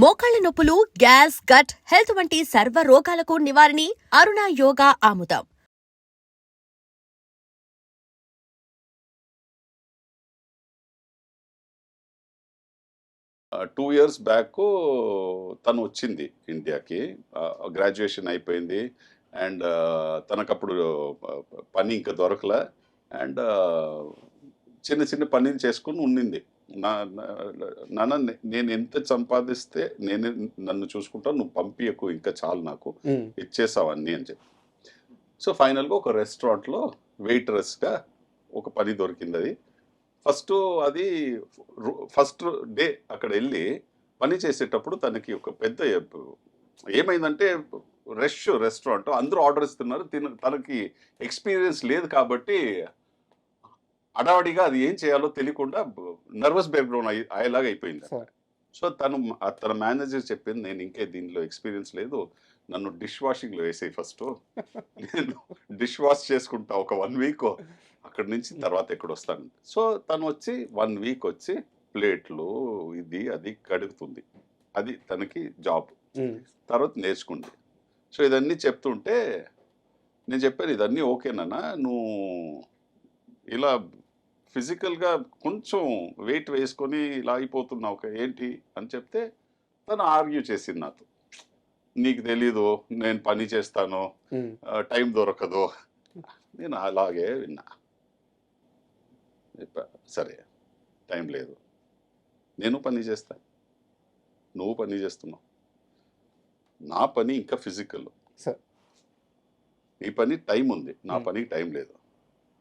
మోకాళ్ల నొప్పులు, gas, gut health వంటి సర్వ రోగాలకు నివారణి అరుణ యోగా ఆముదం. 2 ఇయర్స్ బ్యాక్ తను వచ్చింది ఇండియాకి. గ్రాడ్యుయేషన్ అయిపోయింది. అండ్ తనకప్పుడు పని ఇంకా దొరకలే. అండ్ చిన్న చిన్న పనులు చేసుకుని ఉండింది. నాన్న నేను ఎంత సంపాదిస్తే నేనే నన్ను చూసుకుంటాను, నువ్వు పంపియకు, ఇంకా చాలు, నాకు ఇచ్చేసావు అన్నీ అని చెప్పి. సో ఫైనల్గా ఒక రెస్టారెంట్లో వెయిట్రెస్గా ఒక పని దొరికింది. అది ఫస్ట్ డే అక్కడ వెళ్ళి పని చేసేటప్పుడు తనకి ఒక పెద్ద ఏమైందంటే, రెస్టారెంట్ అందరూ ఆర్డర్ ఇస్తున్నారు, తనకి ఎక్స్పీరియన్స్ లేదు కాబట్టి అడావడిగా అది ఏం చేయాలో తెలియకుండా నర్వస్ బ్రేక్డౌన్ అయ్యేలాగా అయిపోయింది. సో తన మేనేజర్ చెప్పింది, నేను ఇంకే దీనిలో ఎక్స్పీరియన్స్ లేదు, నన్ను డిష్ వాషింగ్లో వేసేయి ఫస్ట్, నేను డిష్ వాష్ చేసుకుంటా ఒక 1 వీక్, అక్కడి నుంచి తర్వాత ఎక్కడ వస్తాను. సో తను వచ్చి 1 వీక్ వచ్చి ప్లేట్లు ఇది అది కడుగుతుంది. అది తనకి జాబ్. తర్వాత నేర్చుకుంది. సో ఇదన్నీ చెప్తుంటే నేను చెప్పాను, ఇదన్నీ ఓకేనా, నువ్వు ఇలా ఫిజికల్గా కొంచెం వెయిట్ వేసుకొని ఇలా అయిపోతున్నావు ఏంటి అని చెప్తే తను ఆర్గ్యూ చేసింది నాతో, నీకు తెలీదు, నేను పని చేస్తాను, టైం దొరకదు. నేను అలాగే విన్నా. సరే, టైం లేదు, నేను పని చేస్తా, నువ్వు పని చేస్తున్నావు, నా పని ఇంకా ఫిజికల్, నీ పని టైం ఉంది, నా పనికి టైం లేదు,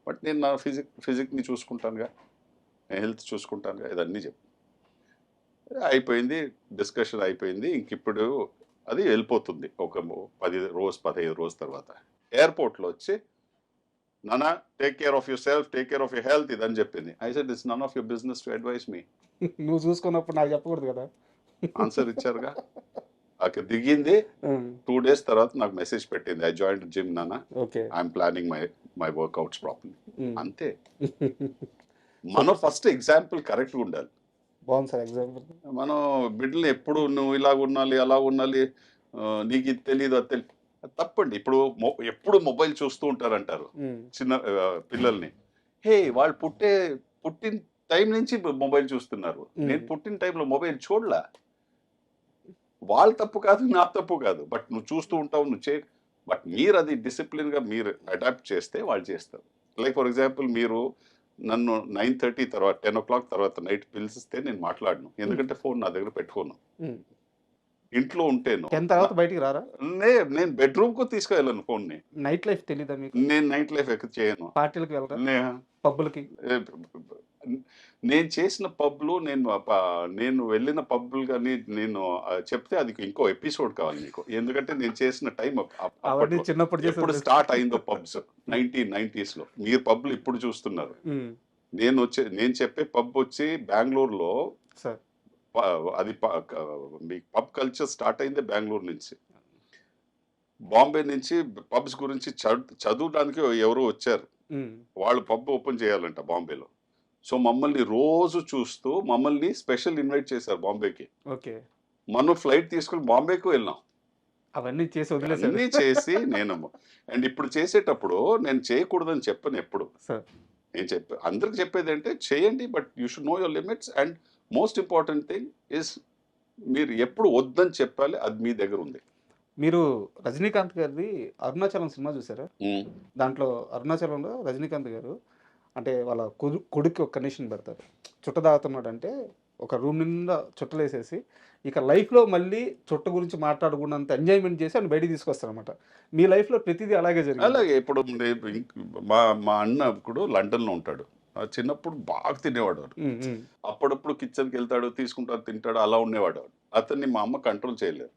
బట్ నేను నా ఫిజిక్ని చూసుకుంటానుగా, నేను హెల్త్ చూసుకుంటానుగా, ఇదన్నీ చెప్పు. అయిపోయింది, డిస్కషన్ అయిపోయింది. ఇంక ఇప్పుడు అది వెళ్ళిపోతుంది. ఒక 15 రోజు తర్వాత ఎయిర్పోర్ట్లో వచ్చి, నానా take care of your self, take care of your health, ఇదని చెప్పింది. I said it's none of your business to advise me. నువ్వు చూసుకున్నప్పుడు నాకు చెప్పకూడదు కదా. ఆన్సర్ ఇచ్చారుగా. అక్కడ దిగింది. 2 డేస్ తర్వాత నాకు మెసేజ్ పెట్టింది, ఐ జాయిన్డ్ జిమ్ నానా, I'm planning my workouts properly. అంతే. మనం ఫస్ట్ ఎగ్జాంపుల్ కరెక్ట్గా ఉండాలి. బాగుంది సార్ ఎగ్జాంపుల్. మనం బిడ్డలు ఎప్పుడు నువ్వు ఇలా ఉండాలి, అలా ఉండాలి, నీకు ఇది తెలియదు, అది తెలియదు, తప్పండి. ఇప్పుడు ఎప్పుడు మొబైల్ చూస్తూ ఉంటారంటారు చిన్న పిల్లల్ని. హే, వాళ్ళు పుట్టిన టైం నుంచి మొబైల్ చూస్తున్నారు. నేను పుట్టిన టైంలో మొబైల్ చూడలా. వాళ్ళ తప్పు కాదు, నా తప్పు కాదు, బట్ నువ్వు చూస్తూ ఉంటావు, నువ్వు బట్ మీరు అది డిసిప్లిన్గా మీరు అడాప్ట్ చేస్తే వాళ్ళు చేస్తారు. లైక్ ఫర్ ఎగ్జాంపుల్, మీరు నన్ను 9:30 తర్వాత 10 o'clock తర్వాత నైట్ పిలిస్తే నేను మాట్లాడను, ఎందుకంటే ఫోన్ నా దగ్గర పెట్టుకోను. ఇంట్లో ఉంటేను. 10 తర్వాత బయటికి రారా? నేను బెడ్రూమ్ కు తీసుకెళ్ళను ఫోన్ ని. నైట్ లైఫ్ తెలీదా మీకు? నేను నైట్ లైఫ్ ఎక్కువ చేయను. పార్టీలకు వెళ్తా, పబ్బులకి. నేను చేసిన పబ్లు, నేను వెళ్ళిన పబ్బులు కానీ నేను చెప్తే అది ఇంకో ఎపిసోడ్ కావాలి మీకు, ఎందుకంటే నేను చేసిన టైం చిన్నప్పుడు ఎప్పుడు స్టార్ట్ అయిందో పబ్స్ 1990s లో. మీరు పబ్లు ఇప్పుడు చూస్తున్నారు. నేను చెప్పే పబ్ వచ్చి బెంగళూరులో. అది మీ పబ్ కల్చర్ స్టార్ట్ అయింది బెంగళూరు నుంచి. బాంబే నుంచి పబ్స్ గురించి చదవడానికి ఎవరో వచ్చారు, వాళ్ళు పబ్ ఓపెన్ చేయాలంట బాంబేలో. సో మమ్మల్ని రోజు చూస్తూ మమ్మల్ని స్పెషల్ ఇన్వైట్ చేశారు బాంబేకి. మనం ఫ్లైట్ తీసుకుని బాంబేకి వెళ్ళాం. అవన్నీ చేసి నేను అండ్ ఇప్పుడు చేసేటప్పుడు నేను చేయకూడదని చెప్పను ఎప్పుడు. నేను అందరికి చెప్పేది అంటే చేయండి, but you should know your limits. And most important thing is మీరు ఎప్పుడు వద్దని చెప్పాలి, అది మీ దగ్గర ఉంది. మీరు రజనీకాంత్ గారిది అరుణాచలం సినిమా చూసారా? దాంట్లో అరుణాచలంలో రజనీకాంత్ గారు అంటే వాళ్ళ కొడుకు ఒక కండిషన్ పెడతారు, చుట్ట తాగుతున్నాడు అంటే ఒక రూమ్ నిండా చుట్టలు వేసేసి ఇక లైఫ్లో మళ్ళీ చుట్ట గురించి మాట్లాడకుండా ఎంజాయ్మెంట్ చేసి అని బయటికి తీసుకొస్తారనమాట. మీ లైఫ్లో ప్రతిదీ అలాగే జరిగింది? అలాగే. ఇప్పుడు మా అన్న ఇప్పుడు లండన్లో ఉంటాడు. చిన్నప్పుడు బాగా తినేవాడు. అప్పుడప్పుడు కిచెన్కి వెళ్తాడు, తీసుకుంటాడు, తింటాడు, అలా ఉండేవాడు. అతన్ని మా అమ్మ కంట్రోల్ చేయలేరు.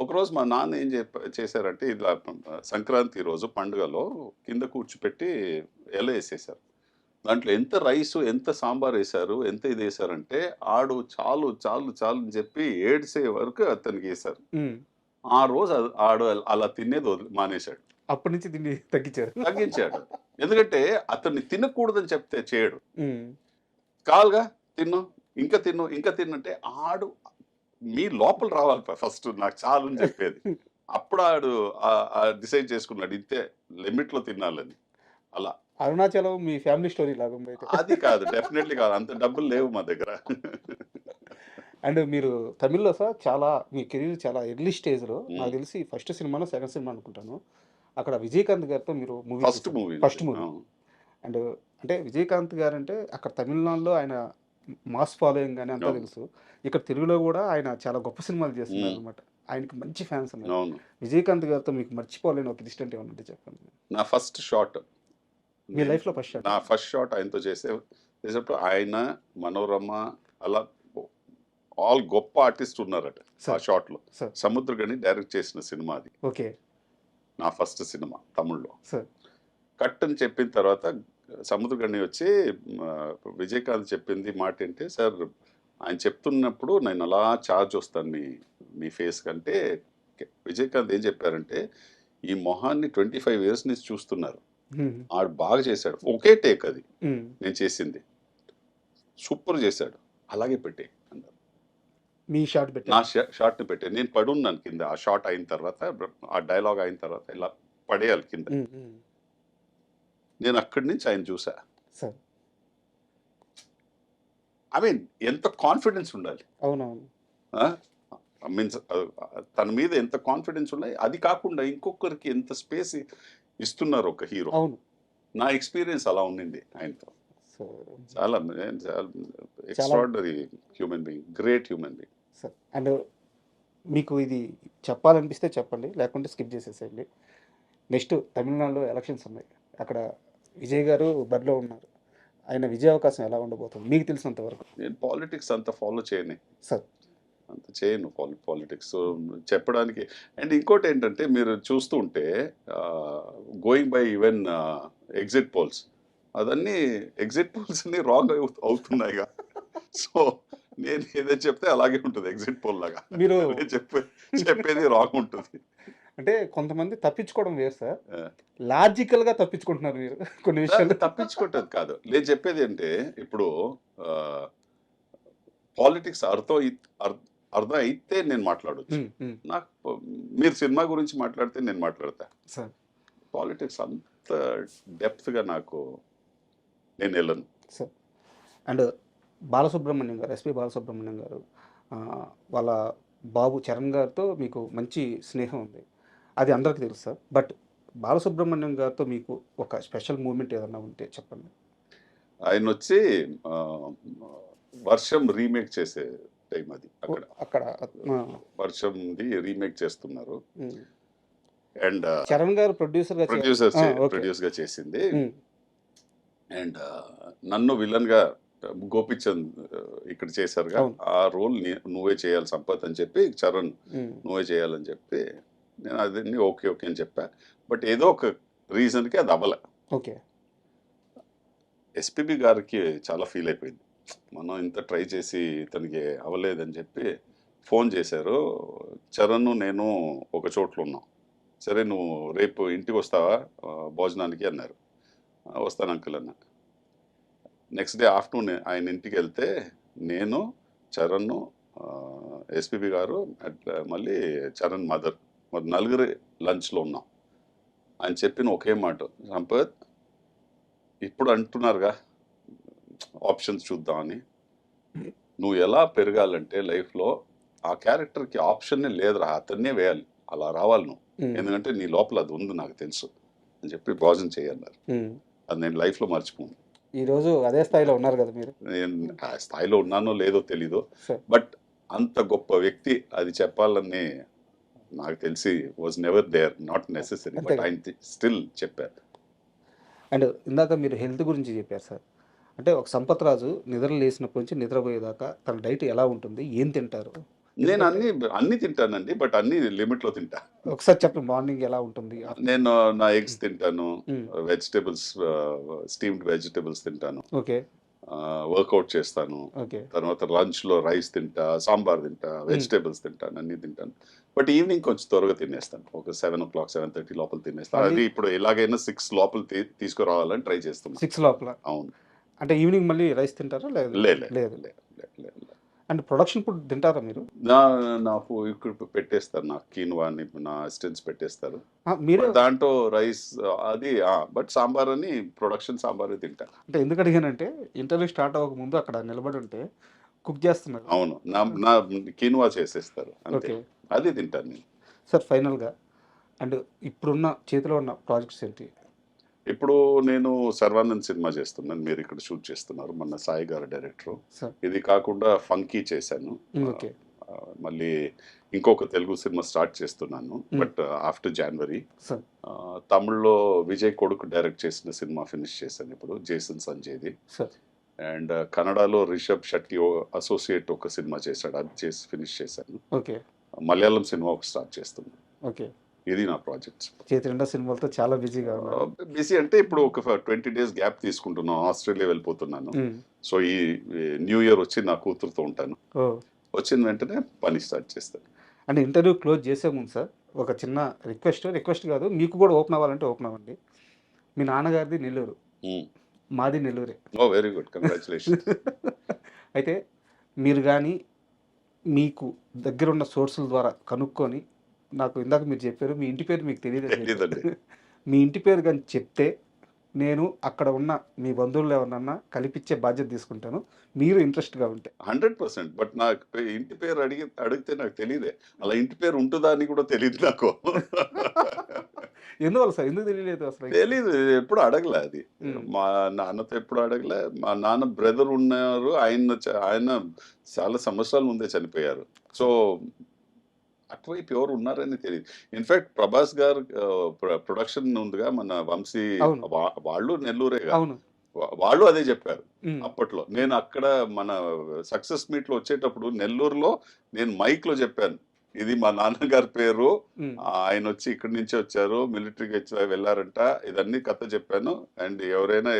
ఒకరోజు మా నాన్న ఏం చేశారంటే, ఇలా సంక్రాంతి రోజు పండుగలో కింద కూర్చోపెట్టి ఎల వేసేసారు. దాంట్లో ఎంత రైసు, ఎంత సాంబార్ వేశారు, ఎంత ఇది వేశారంటే ఆడు చాలు చాలు చాలు అని చెప్పి ఏడ్సే వరకు అతనికి వేశారు. ఆ రోజు ఆడు అలా తినేది మానేశాడు. అప్పటి నుంచి తిండి తగ్గించాడు. ఎందుకంటే అతన్ని తినకూడదని చెప్తే చేయడు. కాలుగా తిన్ను, ఇంకా తిన్ను, ఇంకా తిన్నంటే ఆడు మీ లోపల రావాలి ఫస్ట్ నాకు చాలు అని చెప్పేది. అప్పుడు ఆడు డిసైడ్ చేసుకున్నాడు ఇంతే లిమిట్ లో తినాలని. అలా అరుణాచలం మీ ఫ్యామిలీ స్టోరీ లాగా ఉంది అయితే. అది కాదు, డెఫినెట్లీ కాదు, అంత డబ్బులు లేవు మా దగ్గర. అండ్ మీరు తమిళ్లో సార్ చాలా మీ కెరీర్ చాలా ఎర్లీ స్టేజ్లో నాకు తెలిసి ఫస్ట్ సినిమానో సెకండ్ సినిమా అనుకుంటాను, అక్కడ విజయకాంత్ గారితో మీరు మూవీ ఫస్ట్ మూవీ అండ్ అంటే విజయకాంత్ గారు అంటే అక్కడ తమిళనాడులో ఆయన మాస్ ఫాలోయింగ్ అని అంతా అవును. తెలుసు. ఇక్కడ తెలుగులో కూడా ఆయన చాలా గొప్ప సినిమాలు చేస్తున్నారు అనమాట. ఆయనకి మంచి ఫ్యాన్స్ ఉన్నారు. అవును. విజయకాంత్ గారితో మీకు మర్చిపోలేని ఒక ఇన్సిడెంట్ ఏమన్నా ఉంటే చెప్పండి. నా ఫస్ట్ షాట్, మీ లైఫ్లో ఫస్ట్ షాట్. నా ఫస్ట్ షాట్ ఆయనతో చేసేటప్పుడు ఆయన, మనోరమ, అలా ఆల్ గొప్ప ఆర్టిస్ట్ ఉన్నారట ఆ సార్ షాట్ లో. సార్ సముద్రగని డైరెక్ట్ చేసిన సినిమా అది, ఓకే నా ఫస్ట్ సినిమా తమిళ్లో. సార్ కట్ అని చెప్పిన తర్వాత సముద్రగని వచ్చి విజయకాంత్ చెప్పింది మాట ఏంటి సార్, ఆయన చెప్తున్నప్పుడు నేను అలా చార్జ్ వస్తాను మీ ఫేస్ కంటే. విజయకాంత్ ఏం చెప్పారంటే, ఈ మొహాన్ని 25 years నుంచి చూస్తున్నారు, ఆడు బాగా చేశాడు, ఒకే టేక్ అది నేను చేసింది, సూపర్ చేశాడు, అలాగే పెట్టే అన్నారు. మీ షాట్ పెట్టి నా షార్ట్ని పెట్టే, నేను పడున్నాను కింద. ఆ షార్ట్ అయిన తర్వాత, ఆ డైలాగ్ అయిన తర్వాత ఇలా పడేయాలి కింద. నేను అక్కడి నుంచి ఆయన చూసా. సార్ ఐ మీన్ ఎంత కాన్ఫిడెన్స్ ఉండాలి, అవునవును మీన్స్ తన మీద ఎంత కాన్ఫిడెన్స్ ఉన్నాయి. అది కాకుండా ఇంకొకరికి ఎంత స్పేస్ ఇస్తున్నారు ఒక హీరో. అవును నా ఎక్స్పీరియన్స్ అలా ఉండింది ఆయనతో. సార్. చాలా extraordinary human being, great human being. Sir and మీకు ఇది చెప్పాలనిపిస్తే చెప్పండి, లేకుంటే స్కిప్ చేసేసేయండి. నెక్స్ట్ తమిళనాడులో ఎలక్షన్స్ ఉన్నాయి, అక్కడ విజయ్ గారు బరిలో ఉన్నారు. ఆయన విజయ అవకాశం ఎలా ఉండబోతుంది మీకు తెలిసినంత వరకు? నేను పాలిటిక్స్ అంత ఫాలో చేయను సార్. అంత చేయను పాలిటిక్స్ చెప్పడానికి. అండ్ ఇంకోటి ఏంటంటే, మీరు చూస్తూ ఉంటే going by even exit polls, అదన్నీ ఎగ్జిట్ పోల్స్ అన్ని రాంగ్ అవుతున్నాయిగా. సో నేను ఏదైతే చెప్తే అలాగే ఉంటుంది ఎగ్జిట్ పోల్ లాగా. మీరు చెప్పేది రాంగ్ ఉంటుంది. అంటే కొంతమంది తప్పించుకోవడం వేరు సార్, లాజికల్ గా తప్పించుకుంటున్నారు మీరు కొన్ని విషయాలు. తప్పించుకుంటుంది కాదు, నేను చెప్పేది అంటే, ఇప్పుడు పాలిటిక్స్ అర్థం అయితే నేను మాట్లాడొచ్చు. నాకు మీరు సినిమా గురించి మాట్లాడితే నేను మాట్లాడతా. సార్ పాలిటిక్స్ అంత డెప్త్గా నాకు నేను వెళ్ళను. సార్ అండ్ బాలసుబ్రహ్మణ్యం గారు, ఎస్పి బాలసుబ్రహ్మణ్యం గారు, వాళ్ళ బాబు చరణ్ గారితో మీకు మంచి స్నేహం ఉంది, అది అందరికీ తెలుసు సార్. బట్ బాలసుబ్రహ్మణ్యం గారితో మీకు ఒక స్పెషల్ మూమెంట్ ఏదన్నా ఉంటే చెప్పండి. ఆయన వచ్చి వర్షం రీమేక్ చేసే టైం అది. అక్కడ వర్షంది రీమేక్ చేస్తున్నారు. అండ్ చరణ్ గారు ప్రొడ్యూసర్ గా చేసింది. అండ్ నన్ను విలన్ గా గోపిచంద్ ఇక్కడ చేశారుగా, ఆ రోల్ నువ్వే చేయాలి సంపత్ అని చెప్పి, చరణ్ నువ్వే చేయాలని చెప్పి, నేను అది ఓకే అని చెప్పా. బట్ ఏదో ఒక రీజన్కి అది అవ్వలే. ఓకే. ఎస్పీబీ గారికి చాలా ఫీల్ అయిపోయింది, మనం ఇంత ట్రై చేసి తనకి అవ్వలేదని చెప్పి ఫోన్ చేశారు. చరణ్ నేను ఒక చోట్లో ఉన్నాం, సరే నువ్వు రేపు ఇంటికి వస్తావా భోజనానికి అన్నారు. వస్తాను అంకుల్ అన్న. నెక్స్ట్ డే ఆఫ్టర్నూన్ ఆయన ఇంటికి వెళ్తే నేను, చరణ్, ఎస్పీబీ గారు, మళ్ళీ చరణ్ మదర్, మరి నలుగురు లంచ్లో ఉన్నాం. ఆయన చెప్పిన ఒకే మాట, సంపత్ ఇప్పుడు అంటున్నారుగా ఆప్షన్స్ చూద్దామని, నువ్వు ఎలా పెరగాలంటే లైఫ్లో ఆ క్యారెక్టర్కి ఆప్షన్నే లేదురా, అతన్నే వేయాలి, అలా రావాలి నువ్వు, ఎందుకంటే నీ లోపల అది ఉంది నాకు తెలుసు అని చెప్పి భోజనం చేయన్నారు. అది నేను లైఫ్లో మర్చిపోను. ఈరోజు అదే స్థాయిలో ఉన్నారు కదా మీరు. నేను ఆ స్థాయిలో ఉన్నానో లేదో తెలీదు, బట్ అంత గొప్ప వ్యక్తి అది చెప్పాలని నాకు తెలిసి was never there, not necessary, but ఆయన స్టిల్ చెప్పారు. అండ్ ఇందాక మీరు హెల్త్ గురించి చెప్పారు సార్, అంటే ఒక సంపత్ రాజు నిద్ర లేసినప్పటి నుంచి నిద్రపోయేదాకా తన డైట్ ఎలా ఉంటుంది, ఏం తింటారు? నేను అన్ని తింటానండి, బట్ అన్ని లిమిట్లో తింటా. ఒకసారి చెప్పండి, మార్నింగ్ ఎలా ఉంటుంది? నేను నా ఎగ్స్ తింటాను, వెజిటేబుల్స్, స్టీమ్డ్ వెజిటేబుల్స్ తింటాను, ఓకే, వర్కౌట్ చేస్తాను, తర్వాత లంచ్లో రైస్ తింటా, సాంబార్ తింటా, వెజిటేబుల్స్ తింటాను, అన్ని తింటాను. బట్ ఈవినింగ్ కొంచెం త్వరగా తినేస్తాను, ఒక 7 o'clock 7:30 లోపల తినేస్తాను. అది ఇప్పుడు ఎలాగైనా 6 లోపల తీసుకురావాలని ట్రై చేస్తున్నాను. 6 లోపల? అవును. అంటే ఈవినింగ్ మళ్ళీ రైస్ తింటారా? లేదు. అంటే ప్రొడక్షన్ ఫుడ్ తింటారా మీరు? నాకు ఇక్కడ పెట్టేస్తారు, నాకు కీన్వా అని నా అసిస్టెంట్స్ పెట్టేస్తారు. మీరే బట్ దాంట్లో రైస్ అది బట్ సాంబార్ అని ప్రొడక్షన్ సాంబార్ తింటా. అంటే ఎందుకు అడిగానంటే ఇంటర్వ్యూ స్టార్ట్ అవ్వక ముందు అక్కడ నిలబడి ఉంటే కుక్ చేస్తున్నారు. అవును, నా కీన్వా చేసేస్తారు అంతే, ఓకే అది తింటాను నేను. సార్, ఫైనల్గా అండ్ ఇప్పుడున్న చేతిలో ఉన్న ప్రాజెక్ట్స్ ఏంటి? ఇప్పుడు నేను సర్వానంద్ సినిమా చేస్తున్నాను, మీరు ఇక్కడ షూట్ చేస్తున్నారు, మన సాయి గారు డైరెక్టర్. సార్ ఇది కాకుండా ఫంకీ చేశాను. ఓకే మళ్ళీ ఇంకొక తెలుగు సినిమా స్టార్ట్ చేస్తున్నాను, బట్ ఆఫ్టర్ జనవరి. సార్ తమిళ్లో విజయ్ కొడుకు డైరెక్ట్ చేసిన సినిమా ఫినిష్ చేశాను ఇప్పుడు, జేసన్ సంజయ్ది. సార్ అండ్ కన్నడలో రిషబ్ శెట్టి అసోసియేట్ ఒక సినిమా చేశాడు, అది చేసి ఫినిష్ చేశాను. ఓకే మలయాళం సినిమా ఒక స్టార్ట్ చేస్తున్నాను. ఓకే ఇది నా ప్రాజెక్ట్స్. చేతి నిండా సినిమాలతో చాలా బిజీగా ఉన్నారు. బిజీ అంటే ఇప్పుడు ఒక 20 days గ్యాప్ తీసుకుంటున్నాను, ఆస్ట్రేలియా వెళ్ళిపోతున్నాను. సో ఈ న్యూ ఇయర్ వచ్చి నా కూతురుతో ఉంటాను, ఓ వచ్చిన వెంటనే పని స్టార్ట్ చేస్తాను. అంటే ఇంటర్వ్యూ క్లోజ్ చేసే ముందు సార్ ఒక చిన్న రిక్వెస్ట్ కాదు, మీకు కూడా ఓపెన్ అవ్వాలంటే ఓపెన్ అవ్వండి. మీ నాన్నగారిది నెల్లూరు, మాది నెల్లూరే. ఓ వెరీ గుడ్, కంగ్రాచులేషన్. అయితే మీరు కానీ మీకు దగ్గరున్న సోర్సుల ద్వారా కనుక్కొని, నాకు ఇందాక మీరు చెప్పారు మీ ఇంటి పేరు మీకు తెలియదు, తెలీదండి. మీ ఇంటి పేరు కానీ చెప్తే నేను అక్కడ ఉన్న మీ బంధువులు ఎవరన్నా కల్పించే బాధ్యత తీసుకుంటాను, మీరు ఇంట్రెస్ట్గా ఉంటే. 100%. బట్ నాకు ఇంటి పేరు అడిగితే నాకు తెలియదే, అలా ఇంటి పేరు ఉంటుందా అని కూడా తెలియదు నాకు. ఎందువల్ల సార్, ఎందుకు తెలియలేదు అసలు? తెలీదు, ఎప్పుడు అడగలే అది. మా నాన్నతో ఎప్పుడు అడగలే. మా నాన్న బ్రదర్ ఉన్నారు, ఆయన చాలా సంవత్సరాల ముందే చనిపోయారు. సో అటువైపు ఎవరు ఉన్నారని తెలియదు. ఇన్ఫాక్ట్ ప్రభాస్ గారు ప్రొడక్షన్ ఉందిగా మన వంశీ, అవును. వాళ్ళు నెల్లూరేగా, అవును వాళ్ళు అదే చెప్పారు అప్పట్లో. నేను అక్కడ మన సక్సెస్ మీట్ లో వచ్చేటప్పుడు నెల్లూరులో నేను మైక్ లో చెప్పాను, ఇది మా నాన్నగారి పేరు, ఆయన వచ్చి ఇక్కడి నుంచి వచ్చారు, మిలిటరీకి వెళ్ళారంట, ఇదన్నీ కథ చెప్పాను. అండ్ ఎవరైనా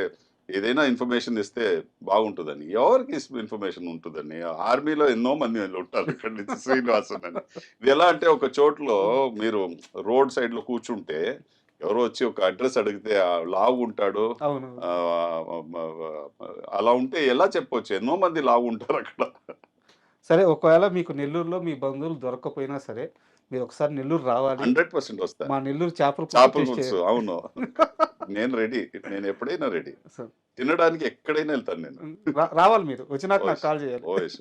ఏదైనా ఇన్ఫర్మేషన్ ఇస్తే బాగుంటుందని. ఎవరికి ఇన్ఫర్మేషన్ ఉంటుందని, ఆర్మీలో ఎన్నో మంది ఉంటారు ఇక్కడి నుంచి, శ్రీనివాసన్ అని. ఇది ఎలా అంటే ఒక చోట్లో మీరు రోడ్ సైడ్ లో కూర్చుంటే ఎవరో వచ్చి ఒక అడ్రస్ అడిగితే లావు ఉంటాడు, అవును అలా ఉంటే ఎలా చెప్పొచ్చు, ఎన్నో మంది లావు ఉంటారు అక్కడ. సరే, ఒకవేళ మీకు నెల్లూరులో మీ బంధువులు దొరకకపోయినా సరే మీరు ఒకసారి నెల్లూరు రావాలి. 100% వస్తా. మా నెల్లూరు చేపల పులుసు, అవును, నేను రెడీ, నేను ఎప్పుడైనా రెడీ. తినడానికి ఎక్కడైనా వెళ్తాను నేను. రావాలి, మీరు వచ్చినాక నాకు కాల్ చేయాలి. ఓ